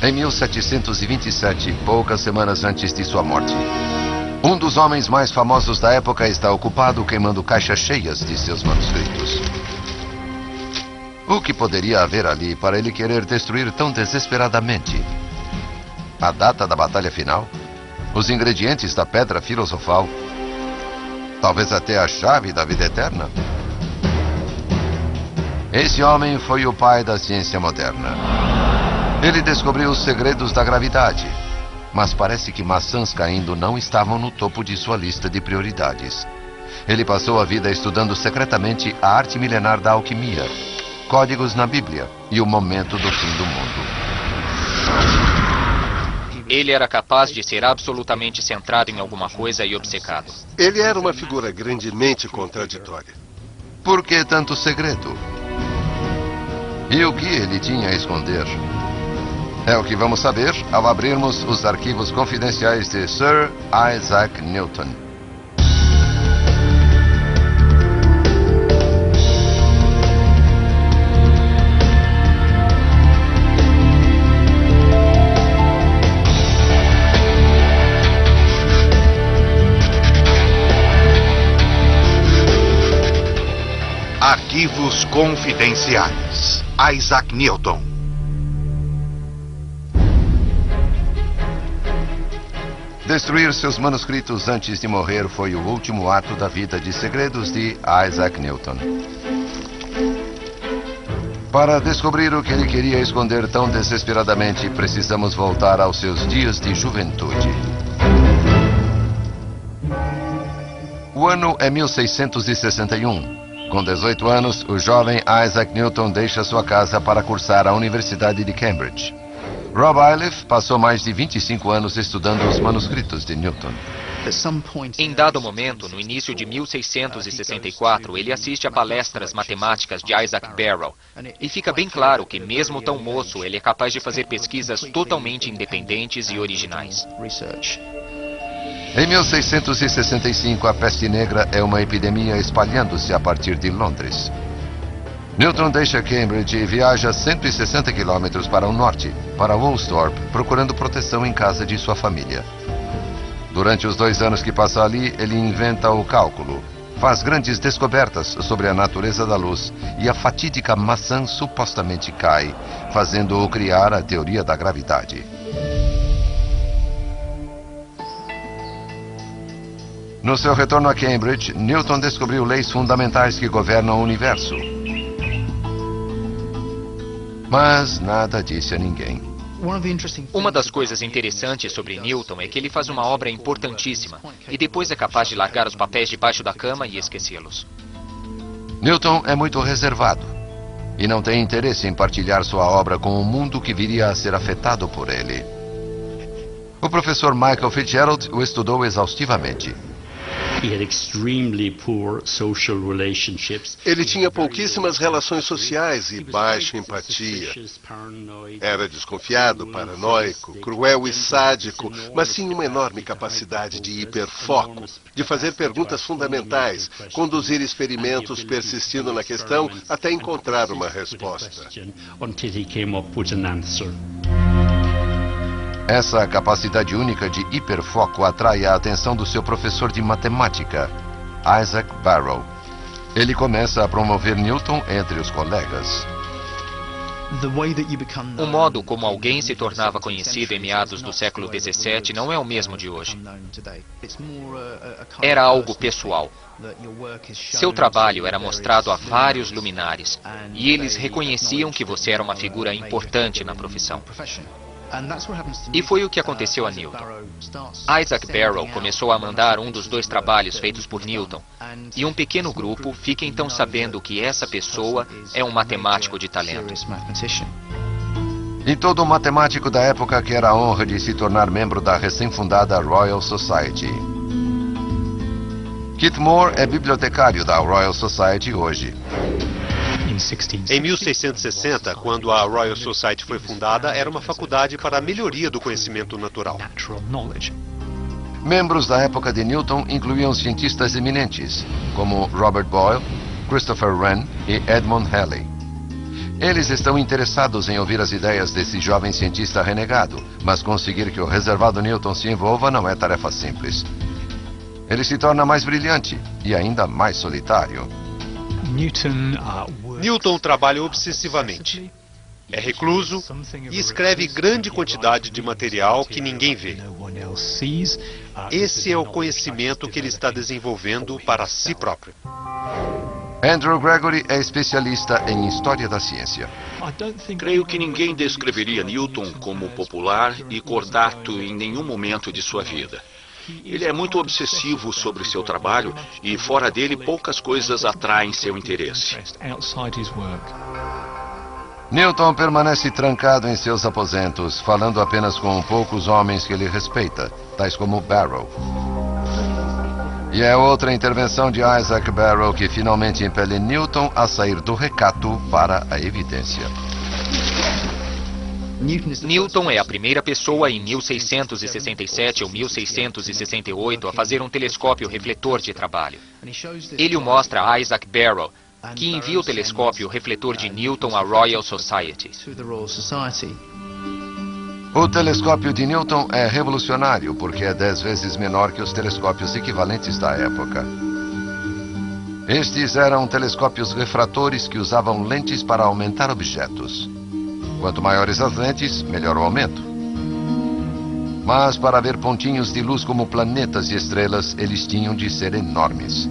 Em 1727, poucas semanas antes de sua morte, um dos homens mais famosos da época está ocupado queimando caixas cheias de seus manuscritos. O que poderia haver ali para ele querer destruir tão desesperadamente? A data da batalha final? Os ingredientes da pedra filosofal? Talvez até a chave da vida eterna? Esse homem foi o pai da ciência moderna. Ele descobriu os segredos da gravidade, mas parece que maçãs caindo não estavam no topo de sua lista de prioridades. Ele passou a vida estudando secretamente a arte milenar da alquimia, códigos na Bíblia e o momento do fim do mundo. Ele era capaz de ser absolutamente centrado em alguma coisa e obcecado. Ele era uma figura grandemente contraditória. Por que tanto segredo? E o que ele tinha a esconder? É o que vamos saber ao abrirmos os arquivos confidenciais de Sir Isaac Newton. Arquivos confidenciais. Isaac Newton. Destruir seus manuscritos antes de morrer foi o último ato da vida de segredos de Isaac Newton. Para descobrir o que ele queria esconder tão desesperadamente, precisamos voltar aos seus dias de juventude. O ano é 1661. Com 18 anos, o jovem Isaac Newton deixa sua casa para cursar a Universidade de Cambridge. Rob Iliffe passou mais de 25 anos estudando os manuscritos de Newton. Em dado momento, no início de 1664, ele assiste a palestras matemáticas de Isaac Barrow. E fica bem claro que, mesmo tão moço, ele é capaz de fazer pesquisas totalmente independentes e originais. Em 1665, a peste negra é uma epidemia espalhando-se a partir de Londres. Newton deixa Cambridge e viaja 160 quilômetros para o norte, para Woolsthorpe, procurando proteção em casa de sua família. Durante os 2 anos que passa ali, ele inventa o cálculo, faz grandes descobertas sobre a natureza da luz e a fatídica maçã supostamente cai, fazendo-o criar a teoria da gravidade. No seu retorno a Cambridge, Newton descobriu leis fundamentais que governam o universo. Mas nada disse a ninguém. Uma das coisas interessantes sobre Newton é que ele faz uma obra importantíssima e depois é capaz de largar os papéis debaixo da cama e esquecê-los. Newton é muito reservado e não tem interesse em partilhar sua obra com o mundo que viria a ser afetado por ele. O professor Michael Fitzgerald o estudou exaustivamente. Ele tinha pouquíssimas relações sociais e baixa empatia. Era desconfiado, paranoico, cruel e sádico, mas tinha uma enorme capacidade de hiperfoco, de fazer perguntas fundamentais, conduzir experimentos persistindo na questão até encontrar uma resposta. Essa capacidade única de hiperfoco atrai a atenção do seu professor de matemática, Isaac Barrow. Ele começa a promover Newton entre os colegas. O modo como alguém se tornava conhecido em meados do século XVII não é o mesmo de hoje. Era algo pessoal. Seu trabalho era mostrado a vários luminares, e eles reconheciam que você era uma figura importante na profissão. E foi o que aconteceu a Newton. Isaac Barrow começou a mandar um dos 2 trabalhos feitos por Newton, e um pequeno grupo fica então sabendo que essa pessoa é um matemático de talento. E todo matemático da época quer a honra de se tornar membro da recém-fundada Royal Society. Kit Moore é bibliotecário da Royal Society hoje. Em 1660, quando a Royal Society foi fundada, era uma faculdade para a melhoria do conhecimento natural. Membros da época de Newton incluíam cientistas eminentes, como Robert Boyle, Christopher Wren e Edmund Halley. Eles estão interessados em ouvir as ideias desse jovem cientista renegado, mas conseguir que o reservado Newton se envolva não é tarefa simples. Ele se torna mais brilhante e ainda mais solitário. Newton trabalha obsessivamente. É recluso e escreve grande quantidade de material que ninguém vê. Esse é o conhecimento que ele está desenvolvendo para si próprio. Andrew Gregory é especialista em história da ciência. Creio que ninguém descreveria Newton como popular e cordato em nenhum momento de sua vida. Ele é muito obsessivo sobre seu trabalho e, fora dele, poucas coisas atraem seu interesse. Newton permanece trancado em seus aposentos, falando apenas com poucos homens que ele respeita, tais como Barrow. E é outra intervenção de Isaac Barrow que finalmente impele Newton a sair do recato para a evidência. Newton é a primeira pessoa em 1667 ou 1668 a fazer um telescópio refletor de trabalho. Ele o mostra a Isaac Barrow, que envia o telescópio refletor de Newton à Royal Society. O telescópio de Newton é revolucionário porque é 10 vezes menor que os telescópios equivalentes da época. Estes eram telescópios refratores que usavam lentes para aumentar objetos. Quanto maiores as lentes, melhor o aumento. Mas para ver pontinhos de luz como planetas e estrelas, eles tinham de ser enormes.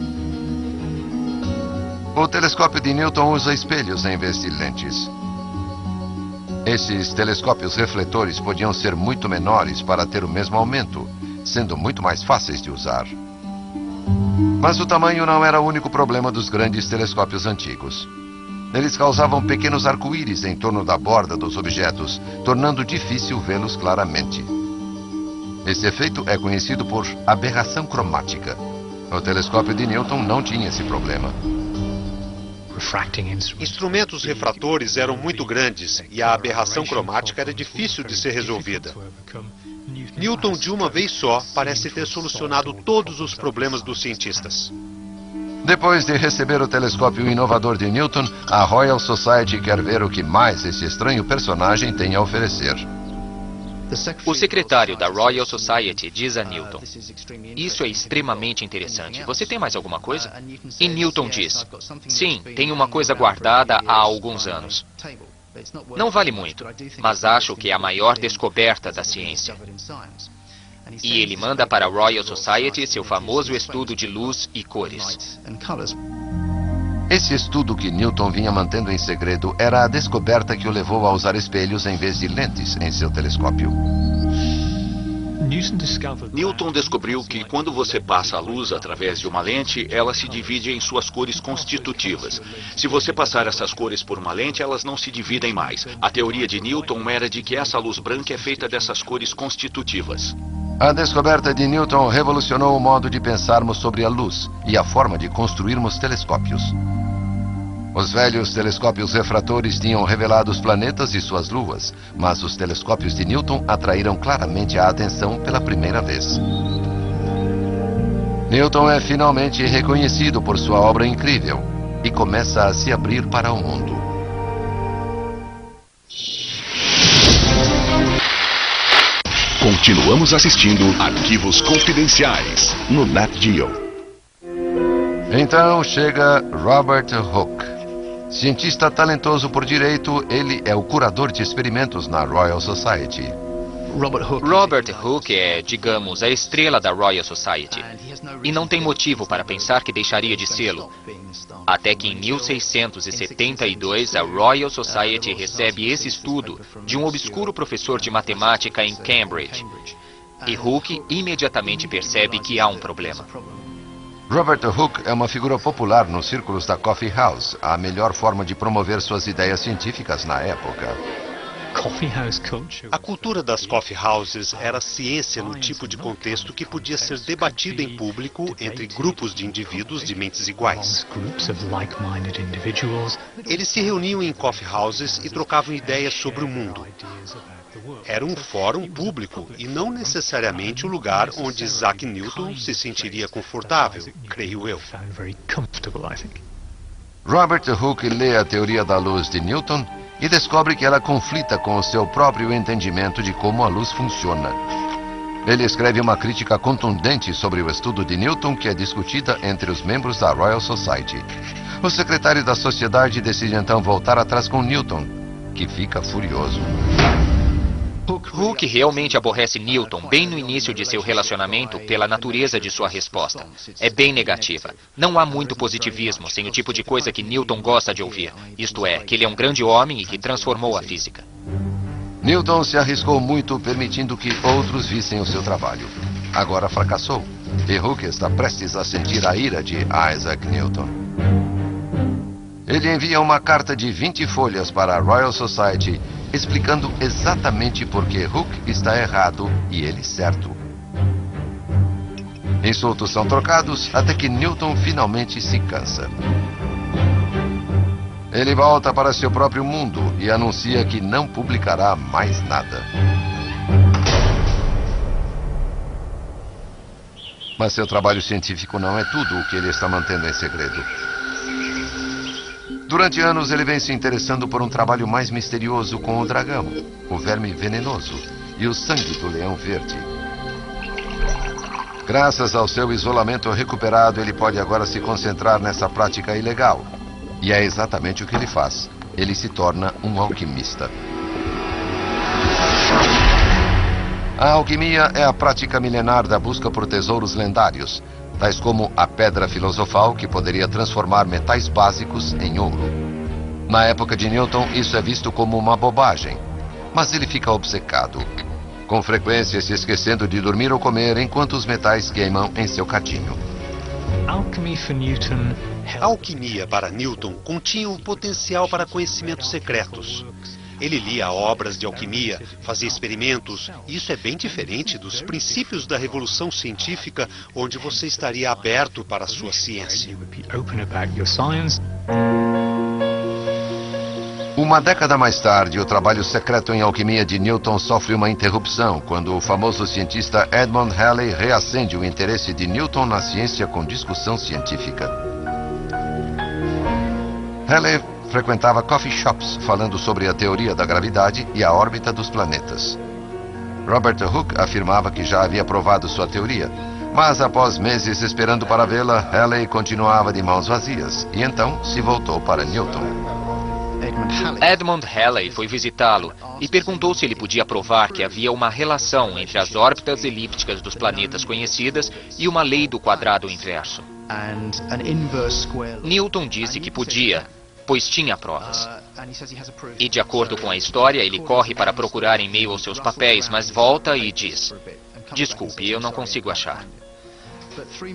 O telescópio de Newton usa espelhos em vez de lentes. Esses telescópios refletores podiam ser muito menores para ter o mesmo aumento, sendo muito mais fáceis de usar. Mas o tamanho não era o único problema dos grandes telescópios antigos. Eles causavam pequenos arco-íris em torno da borda dos objetos, tornando difícil vê-los claramente. Esse efeito é conhecido por aberração cromática. O telescópio de Newton não tinha esse problema. Instrumentos refratores eram muito grandes e a aberração cromática era difícil de ser resolvida. Newton, de uma vez só, parece ter solucionado todos os problemas dos cientistas. Depois de receber o telescópio inovador de Newton, a Royal Society quer ver o que mais esse estranho personagem tem a oferecer. O secretário da Royal Society diz a Newton: "Isso é extremamente interessante. Você tem mais alguma coisa?" E Newton diz: "Sim, tenho uma coisa guardada há alguns anos. Não vale muito, mas acho que é a maior descoberta da ciência." E ele manda para a Royal Society seu famoso estudo de luz e cores. Esse estudo que Newton vinha mantendo em segredo era a descoberta que o levou a usar espelhos em vez de lentes em seu telescópio. Newton descobriu que quando você passa a luz através de uma lente, ela se divide em suas cores constitutivas. Se você passar essas cores por uma lente, elas não se dividem mais. A teoria de Newton era de que essa luz branca é feita dessas cores constitutivas. A descoberta de Newton revolucionou o modo de pensarmos sobre a luz e a forma de construirmos telescópios. Os velhos telescópios refratores tinham revelado os planetas e suas luas, mas os telescópios de Newton atraíram claramente a atenção pela primeira vez. Newton é finalmente reconhecido por sua obra incrível e começa a se abrir para o mundo. Continuamos assistindo Arquivos Confidenciais no Nat Geo. Então chega Robert Hooke. Cientista talentoso por direito, ele é o curador de experimentos na Royal Society. Robert Hooke é, digamos, a estrela da Royal Society. E não tem motivo para pensar que deixaria de sê-lo. Até que em 1672 a Royal Society recebe esse estudo de um obscuro professor de matemática em Cambridge. E Hooke imediatamente percebe que há um problema. Robert Hooke é uma figura popular nos círculos da Coffee House, a melhor forma de promover suas ideias científicas na época. A cultura das coffee houses era ciência no tipo de contexto que podia ser debatida em público entre grupos de indivíduos de mentes iguais. Eles se reuniam em coffee houses e trocavam ideias sobre o mundo. Era um fórum público e não necessariamente o lugar onde Isaac Newton se sentiria confortável, creio eu. Robert Hooke lê a teoria da luz de Newton e descobre que ela conflita com o seu próprio entendimento de como a luz funciona. Ele escreve uma crítica contundente sobre o estudo de Newton que é discutida entre os membros da Royal Society. O secretário da sociedade decide então voltar atrás com Newton, que fica furioso. Hooke realmente aborrece Newton bem no início de seu relacionamento pela natureza de sua resposta. É bem negativa. Não há muito positivismo sem o tipo de coisa que Newton gosta de ouvir. Isto é, que ele é um grande homem e que transformou a física. Newton se arriscou muito permitindo que outros vissem o seu trabalho. Agora fracassou. E Hooke está prestes a sentir a ira de Isaac Newton. Ele envia uma carta de 20 folhas para a Royal Society explicando exatamente por que Hooke está errado e ele certo. Insultos são trocados até que Newton finalmente se cansa. Ele volta para seu próprio mundo e anuncia que não publicará mais nada. Mas seu trabalho científico não é tudo o que ele está mantendo em segredo. Durante anos, ele vem se interessando por um trabalho mais misterioso com o dragão, o verme venenoso e o sangue do leão verde. Graças ao seu isolamento recuperado, ele pode agora se concentrar nessa prática ilegal. E é exatamente o que ele faz. Ele se torna um alquimista. A alquimia é a prática milenar da busca por tesouros lendários, tais como a pedra filosofal que poderia transformar metais básicos em ouro. Na época de Newton, isso é visto como uma bobagem, mas ele fica obcecado, com frequência se esquecendo de dormir ou comer enquanto os metais queimam em seu cadinho. A alquimia para Newton continha o potencial para conhecimentos secretos. Ele lia obras de alquimia, fazia experimentos, e isso é bem diferente dos princípios da revolução científica, onde você estaria aberto para a sua ciência. Uma década mais tarde, o trabalho secreto em alquimia de Newton sofre uma interrupção quando o famoso cientista Edmund Halley reacende o interesse de Newton na ciência com discussão científica. Halley frequentava coffee shops falando sobre a teoria da gravidade e a órbita dos planetas. Robert Hooke afirmava que já havia provado sua teoria, mas após meses esperando para vê-la, Halley continuava de mãos vazias e então se voltou para Newton. Edmund Halley foi visitá-lo e perguntou se ele podia provar que havia uma relação entre as órbitas elípticas dos planetas conhecidas e uma lei do quadrado inverso. Newton disse que podia, pois tinha provas. E de acordo com a história, ele corre para procurar em meio aos seus papéis, mas volta e diz: "Desculpe, eu não consigo achar."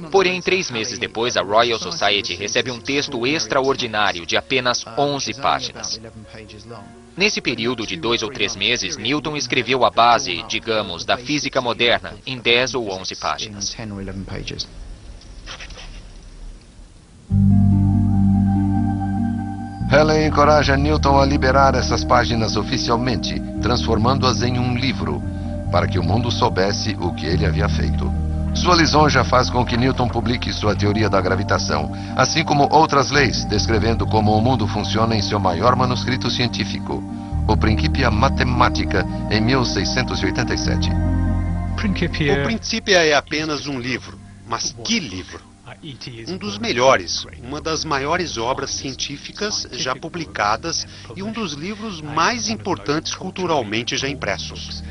Porém, 3 meses depois, a Royal Society recebe um texto extraordinário de apenas 11 páginas. Nesse período de 2 ou 3 meses, Newton escreveu a base, digamos, da física moderna em 10 ou 11 páginas. Halley encoraja Newton a liberar essas páginas oficialmente, transformando-as em um livro, para que o mundo soubesse o que ele havia feito. Sua lisonja faz com que Newton publique sua teoria da gravitação, assim como outras leis, descrevendo como o mundo funciona em seu maior manuscrito científico, o Principia Mathematica, em 1687. O Principia é apenas um livro, mas que livro! Um dos melhores, uma das maiores obras científicas já publicadas e um dos livros mais importantes culturalmente já impressos.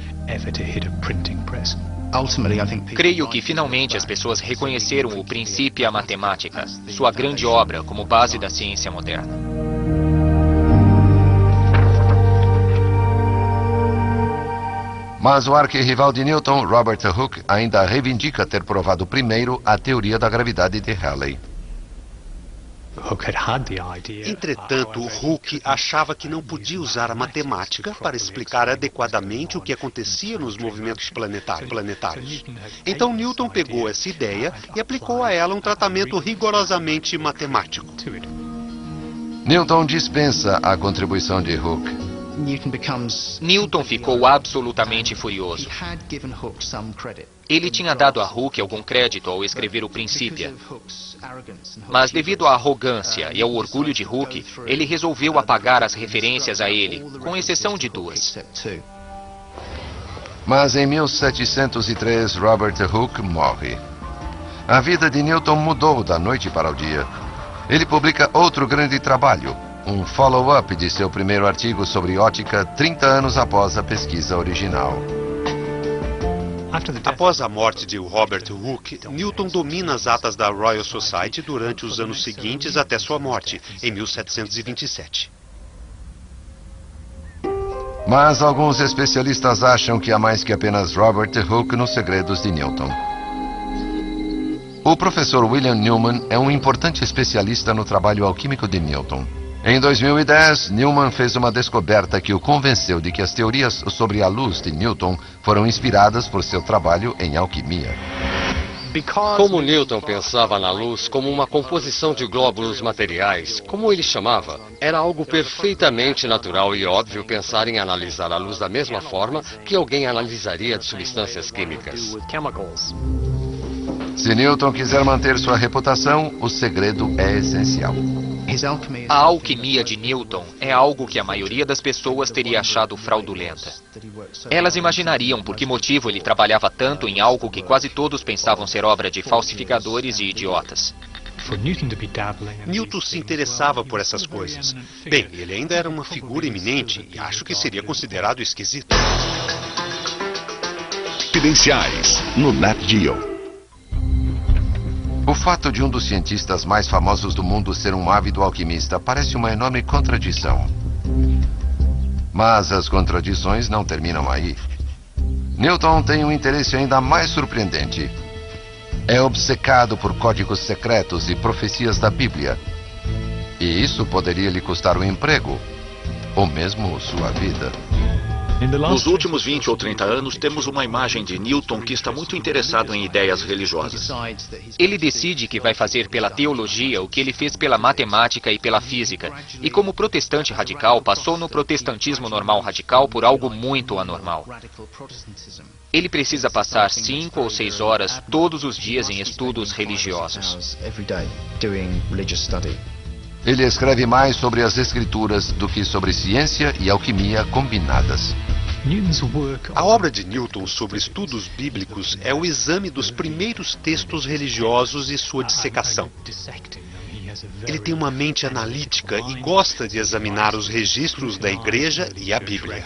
Creio que finalmente as pessoas reconheceram o Principia Mathematica, sua grande obra como base da ciência moderna. Mas o arquirrival de Newton, Robert Hooke, ainda reivindica ter provado primeiro a teoria da gravidade de Halley. Entretanto, Hooke achava que não podia usar a matemática para explicar adequadamente o que acontecia nos movimentos planetários. Então Newton pegou essa ideia e aplicou a ela um tratamento rigorosamente matemático. Newton dispensa a contribuição de Hooke. Newton ficou absolutamente furioso. Ele tinha dado a Hooke algum crédito ao escrever o Principia, Mas devido à arrogância e ao orgulho de Hooke, ele resolveu apagar as referências a ele, com exceção de duas. Mas em 1703, Robert Hooke morre. A vida de Newton mudou da noite para o dia. Ele publica outro grande trabalho, um follow-up de seu primeiro artigo sobre ótica 30 anos após a pesquisa original. Após a morte de Robert Hooke, Newton domina as atas da Royal Society durante os anos seguintes até sua morte, em 1727. Mas alguns especialistas acham que há mais que apenas Robert Hooke nos segredos de Newton. O professor William Newman é um importante especialista no trabalho alquímico de Newton. Em 2010, Newman fez uma descoberta que o convenceu de que as teorias sobre a luz de Newton foram inspiradas por seu trabalho em alquimia. Como Newton pensava na luz como uma composição de glóbulos materiais, como ele chamava, era algo perfeitamente natural e óbvio pensar em analisar a luz da mesma forma que alguém analisaria de substâncias químicas. Se Newton quiser manter sua reputação, o segredo é essencial. A alquimia de Newton é algo que a maioria das pessoas teria achado fraudulenta. Elas imaginariam por que motivo ele trabalhava tanto em algo que quase todos pensavam ser obra de falsificadores e idiotas. Newton se interessava por essas coisas. Bem, ele ainda era uma figura eminente e acho que seria considerado esquisito. Confidenciais no Nat Geo. O fato de um dos cientistas mais famosos do mundo ser um ávido alquimista parece uma enorme contradição. Mas as contradições não terminam aí. Newton tem um interesse ainda mais surpreendente. É obcecado por códigos secretos e profecias da Bíblia. E isso poderia lhe custar o emprego, ou mesmo sua vida. Nos últimos 20 ou 30 anos, temos uma imagem de Newton que está muito interessado em ideias religiosas. Ele decide que vai fazer pela teologia o que ele fez pela matemática e pela física. E como protestante radical, passou no protestantismo normal radical por algo muito anormal. Ele precisa passar 5 ou 6 horas todos os dias em estudos religiosos. Ele escreve mais sobre as escrituras do que sobre ciência e alquimia combinadas. A obra de Newton sobre estudos bíblicos é o exame dos primeiros textos religiosos e sua dissecação. Ele tem uma mente analítica e gosta de examinar os registros da Igreja e a Bíblia.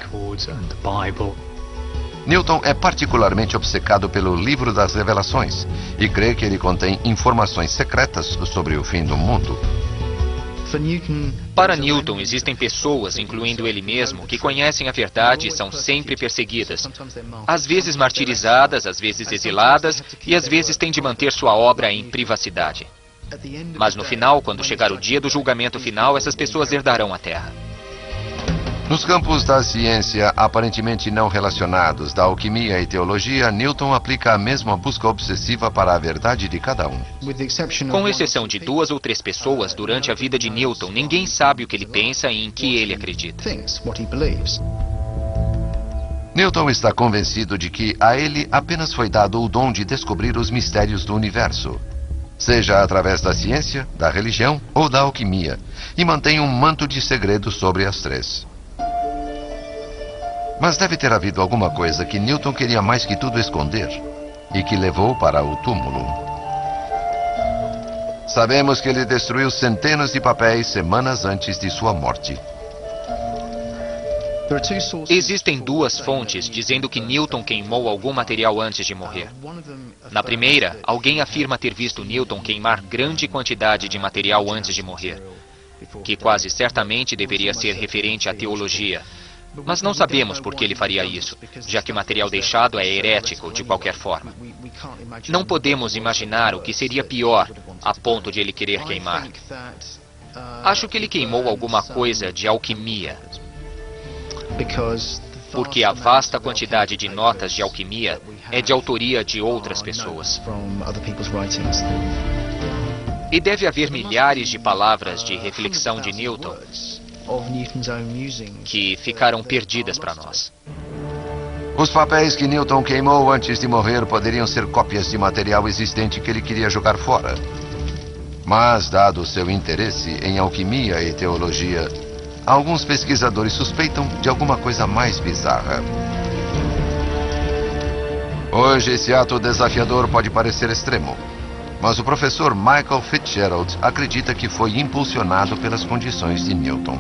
Newton é particularmente obcecado pelo Livro das Revelações e crê que ele contém informações secretas sobre o fim do mundo. Para Newton, existem pessoas, incluindo ele mesmo, que conhecem a verdade e são sempre perseguidas. Às vezes martirizadas, às vezes exiladas e às vezes têm de manter sua obra em privacidade. Mas no final, quando chegar o dia do julgamento final, essas pessoas herdarão a terra. Nos campos da ciência aparentemente não relacionados, da alquimia e teologia, Newton aplica a mesma busca obsessiva para a verdade de cada um. Com exceção de 2 ou 3 pessoas, durante a vida de Newton, ninguém sabe o que ele pensa e em que ele acredita. Newton está convencido de que a ele apenas foi dado o dom de descobrir os mistérios do universo, seja através da ciência, da religião ou da alquimia, e mantém um manto de segredo sobre as três. Mas deve ter havido alguma coisa que Newton queria mais que tudo esconder e que levou para o túmulo. Sabemos que ele destruiu centenas de papéis semanas antes de sua morte. Existem 2 fontes dizendo que Newton queimou algum material antes de morrer. Na primeira, alguém afirma ter visto Newton queimar grande quantidade de material antes de morrer, que quase certamente deveria ser referente à teologia. Mas não sabemos por que ele faria isso, já que o material deixado é herético de qualquer forma. Não podemos imaginar o que seria pior a ponto de ele querer queimar. Acho que ele queimou alguma coisa de alquimia, porque a vasta quantidade de notas de alquimia é de autoria de outras pessoas. E deve haver milhares de palavras de reflexão de Newton que ficaram perdidas para nós. Os papéis que Newton queimou antes de morrer poderiam ser cópias de material existente que ele queria jogar fora. Mas, dado seu interesse em alquimia e teologia, alguns pesquisadores suspeitam de alguma coisa mais bizarra. Hoje, esse ato desafiador pode parecer extremo, mas o professor Michael Fitzgerald acredita que foi impulsionado pelas condições de Newton.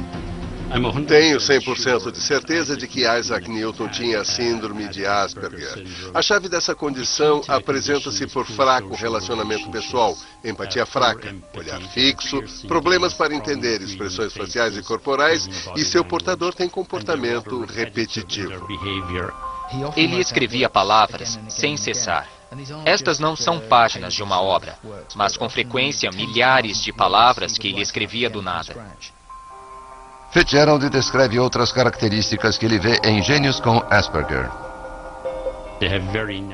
Tenho 100% de certeza de que Isaac Newton tinha a síndrome de Asperger. A chave dessa condição apresenta-se por fraco relacionamento pessoal, empatia fraca, olhar fixo, problemas para entender expressões faciais e corporais, e seu portador tem comportamento repetitivo. Ele escrevia palavras sem cessar. Estas não são páginas de uma obra, mas com frequência milhares de palavras que ele escrevia do nada. Fitzgerald descreve outras características que ele vê em gênios com Asperger.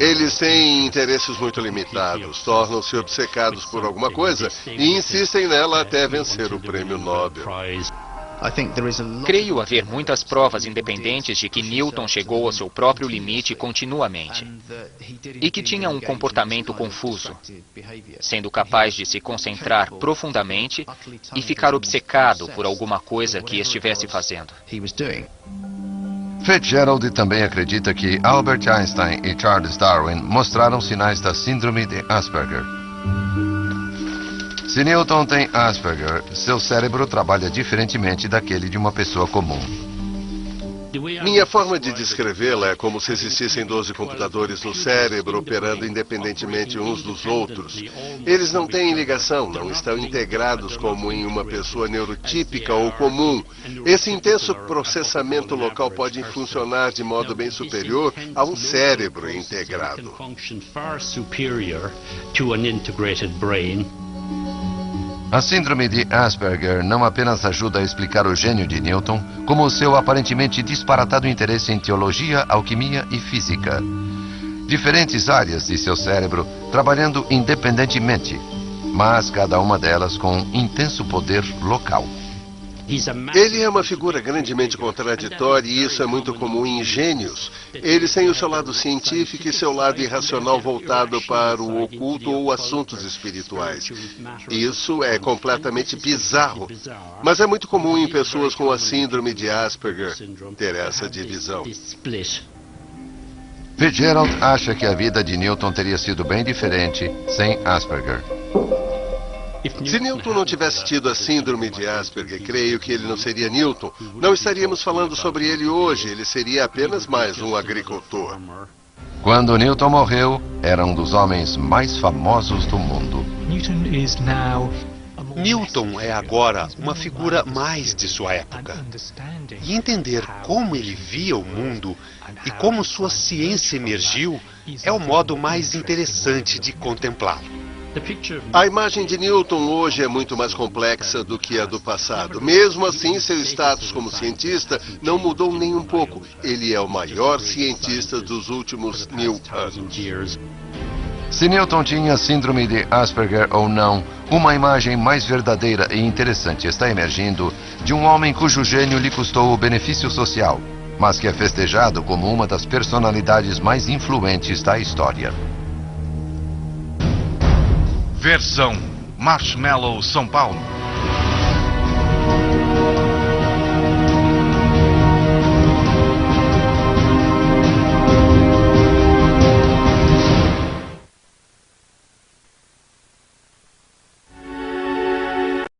Eles têm interesses muito limitados, tornam-se obcecados por alguma coisa e insistem nela até vencer o prêmio Nobel. Creio haver muitas provas independentes de que Newton chegou ao seu próprio limite continuamente e que tinha um comportamento confuso, sendo capaz de se concentrar profundamente e ficar obcecado por alguma coisa que estivesse fazendo. Fitzgerald também acredita que Albert Einstein e Charles Darwin mostraram sinais da síndrome de Asperger. Se Newton tem Asperger, seu cérebro trabalha diferentemente daquele de uma pessoa comum. Minha forma de descrevê-la é como se existissem 12 computadores no cérebro operando independentemente uns dos outros. Eles não têm ligação, não estão integrados como em uma pessoa neurotípica ou comum. Esse intenso processamento local pode funcionar de modo bem superior a um cérebro integrado. A síndrome de Asperger não apenas ajuda a explicar o gênio de Newton, como o seu aparentemente disparatado interesse em teologia, alquimia e física. Diferentes áreas de seu cérebro trabalhando independentemente, mas cada uma delas com intenso poder local. Ele é uma figura grandemente contraditória e isso é muito comum em gênios. Eles têm o seu lado científico e seu lado irracional voltado para o oculto ou assuntos espirituais. Isso é completamente bizarro, mas é muito comum em pessoas com a síndrome de Asperger ter essa divisão. Fitzgerald acha que a vida de Newton teria sido bem diferente sem Asperger. Se Newton não tivesse tido a síndrome de Asperger, creio que ele não seria Newton. Não estaríamos falando sobre ele hoje, ele seria apenas mais um agricultor. Quando Newton morreu, era um dos homens mais famosos do mundo. Newton é agora uma figura mais de sua época. E entender como ele via o mundo e como sua ciência emergiu é o modo mais interessante de contemplá-lo. A imagem de Newton hoje é muito mais complexa do que a do passado. Mesmo assim, seu status como cientista não mudou nem um pouco. Ele é o maior cientista dos últimos 1000 anos. Se Newton tinha síndrome de Asperger ou não, uma imagem mais verdadeira e interessante está emergindo de um homem cujo gênio lhe custou o benefício social, mas que é festejado como uma das personalidades mais influentes da história. Versão Marshmallow São Paulo.